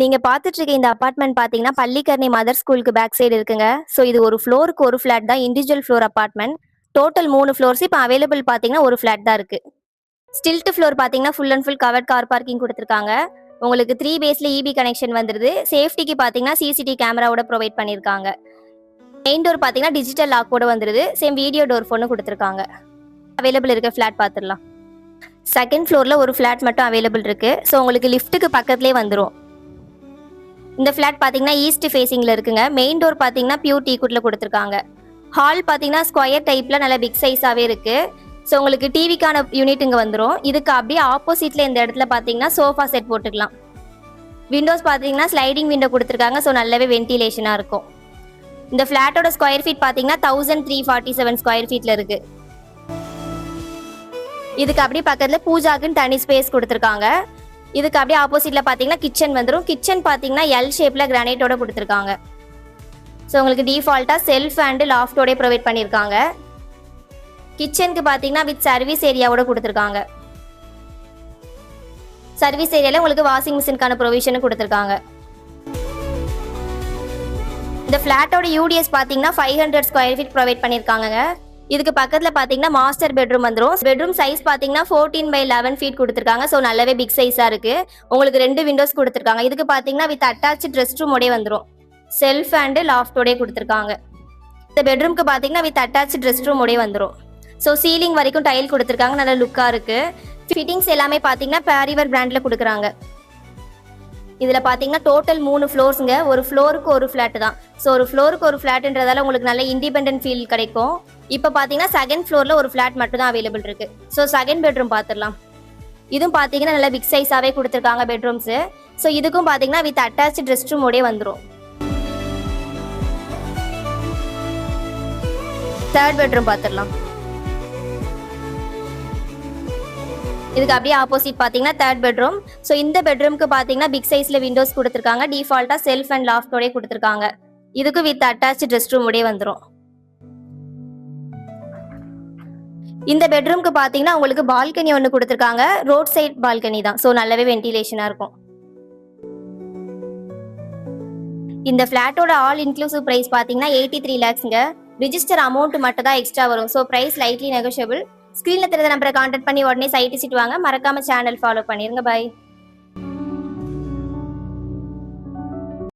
நீங்க பார்த்துட்டு இருக்க இந்த அபார்ட்மெண்ட் பார்த்தீங்கன்னா, பள்ளிக்கரணை மதர் ஸ்கூலுக்கு பேக் சைடு இருக்குங்க. ஸோ இது ஒரு ஃப்ளோருக்கு ஒரு ஃபிளாட் தான். Individual floor apartment. Total 3 floors. இப்போ அவைலபிள் பார்த்தீங்கன்னா, ஒரு ஃபிளாட் தான் இருக்கு. ஸ்டில்ட் ஃப்ளோர் பார்த்தீங்கன்னா, full and full covert car parking குடுத்துருக்காங்க. உங்களுக்கு 3 பேஸ்ல ஈபி கனெக்ஷன் வந்துருது. சேஃப்டிக்கு பார்த்தீங்கன்னா, சிசிடிவி கேமராவோட ப்ரொவைட் பண்ணியிருக்காங்க. மெயின் டோர் பார்த்தீங்கன்னா, டிஜிட்டல் லாக்கோட வந்துருது. சேம் வீடியோ டோர் ஃபோனும் குடுத்துருக்காங்க. அவைலபிள் இருக்க ஃபிளாட் பார்த்துடலாம். செகண்ட் ஃப்ளோர்ல ஒரு ஃபிளாட் மட்டும் அவைலபிள் இருக்கு. ஸோ உங்களுக்கு லிஃப்ட்டுக்கு பக்கத்துலேயே வந்துரும். இந்த ஃபிளாட் பார்த்தீங்கன்னா ஈஸ்ட் ஃபேசிங்ல இருக்குங்க. மெயின் டோர் பார்த்தீங்கன்னா பியூர் டீக்குட்ல கொடுத்துருக்காங்க. ஹால் பார்த்தீங்கன்னா ஸ்கொயர் டைப்ல நல்ல பிக் சைஸாவே இருக்கு. ஸோ உங்களுக்கு டிவிக்கான யூனிட் இங்கே வந்துடும். இதுக்கு அப்படியே ஆப்போசிட்ல இந்த இடத்துல பார்த்தீங்கன்னா சோஃபா செட் போட்டுக்கலாம். விண்டோஸ் பார்த்தீங்கன்னா ஸ்லைடிங் விண்டோ கொடுத்துருக்காங்க. ஸோ நல்லாவே வென்டிலேஷனாக இருக்கும். இந்த ஃபிளாட்டோட ஸ்கொயர் ஃபீட் பார்த்தீங்கன்னா 1347 ஸ்கொயர் ஃபீட்ல இருக்கு. இதுக்கு அப்படியே பக்கத்தில் பூஜாக்குன்னு தனி ஸ்பேஸ் கொடுத்துருக்காங்க. இதுக்கு அப்படியே ஆப்போசிட்ல பார்த்தீங்கன்னா கிச்சன் வந்துடும். கிச்சன் பார்த்தீங்கன்னா எல் ஷேப்ல கிரானைட்டோட கொடுத்துருக்காங்க. ஸோ உங்களுக்கு டிஃபால்ட்டாக செல்ஃப் அண்ட் லாஃப்டோட ப்ரொவைட் பண்ணியிருக்காங்க. கிச்சனுக்கு பார்த்தீங்கன்னா வித் சர்வீஸ் ஏரியாவோட கொடுத்துருக்காங்க. சர்வீஸ் ஏரியாவில் உங்களுக்கு வாஷிங் மிஷினுக்கான ப்ரொவிஷனும் கொடுத்துருக்காங்க. இந்த ஃப்ளாட்டோட யூடிஎஸ் பார்த்தீங்கன்னா 500 ஸ்கொயர் ஃபீட் ப்ரொவைட் பண்ணியிருக்காங்க. இதுக்கு பக்கத்தில் பார்த்தீங்கன்னா மாஸ்டர் பெட்ரூம் வந்துடும். பெட்ரூம் சைஸ் பார்த்தீங்கன்னா 14/11 ஃபீட் கொடுத்துருக்காங்க. ஸோ நல்லாவே பிக் சைஸாக இருக்கு. உங்களுக்கு 2 விண்டோஸ் கொடுத்துருக்காங்க. இதுக்கு பார்த்தீங்கன்னா வித் அட்டாச்சு ரெஸ்ட் ரூமோடே வந்துடும். செல்ஃப் அண்ட் லாஃப்டோடே கொடுத்துருக்காங்க. இந்த பெட்ரூம்க்கு பார்த்தீங்கன்னா வித் அட்டாச்சு ரெஸ்ட் ரூமோடே வந்துடும். ஸோ சீலிங் வரைக்கும் டைல் கொடுத்துருக்காங்க. நல்ல லுக்காக இருக்கு. ஃபிட்டிங்ஸ் எல்லாமே பார்த்தீங்கன்னா பேரிவர் பிராண்டில் கொடுக்குறாங்க. இதில் பார்த்தீங்கன்னா டோட்டல் 3 ஃப்ளோர்ஸுங்க. ஒரு ஃப்ளோருக்கு ஒரு ஃப்ளாட் தான். ஸோ ஒரு ஃப்ளோருக்கு ஒரு ஃப்ளாட்ன்றதால உங்களுக்கு நல்ல இண்டிபெண்டன்ட் ஃபீல் கிடைக்கும். இப்போ பார்த்தீங்கன்னா செகண்ட் ஃப்ளோரில் ஒரு ஃப்ளாட் மட்டும் தான் அவைலபிள் இருக்கு. ஸோ செகண்ட் பெட்ரூம் பார்த்துடலாம். இதுவும் பார்த்தீங்கன்னா நல்ல பிக் சைஸாகவே கொடுத்துருக்காங்க பெட்ரூம்ஸு. ஸோ இதுக்கும் பார்த்தீங்கன்னா வித் அட்டாச்சு ரெஸ்ட் ரூமோடே வந்துடும். தேர்ட் பெட்ரூம் பார்த்துடலாம். இதுக்கு அப்படியே ஆப்போசிட் பார்த்தீங்கன்னா தேர்ட் பெட்ரூம். ஸோ இந்த பெட்ரூம்க்கு பார்த்தீங்கன்னா பிக் சைஸில் விண்டோஸ் கொடுத்துருக்காங்க. டிஃபால்ட்டாக செல்ஃப் அண்ட் லாஃப்டோடே கொடுத்துருக்காங்க. இதுக்கு வித் அட்டாச்சு ரெஸ்ட் ரூமோடே வந்துடும். இந்த பெட்ரூம்க்கு பார்த்தீங்கன்னா உங்களுக்கு பால்கனி ஒன்று கொடுத்துருக்காங்க. ரோட் சைட் பால்கனி தான். ஸோ நல்லாவே வென்டிலேஷனாக இருக்கும். இந்த ஃப்ளாட்டோட ஆல் இன்க்ளூசிவ் ப்ரைஸ் பார்த்தீங்கன்னா 83 lakhsங்க. ரிஜிஸ்டர் அமௌண்ட் மட்டும் தான் எக்ஸ்ட்ரா வரும். So price lightly negotiable. ஸ்க்ரீனில் தெரிந்த நம்பரை கான்டாக்ட் பண்ணி உடனே சைட் விசிட் வாங்க. மறக்காம சேனல் ஃபாலோ பண்ணிருங்க. பாய்.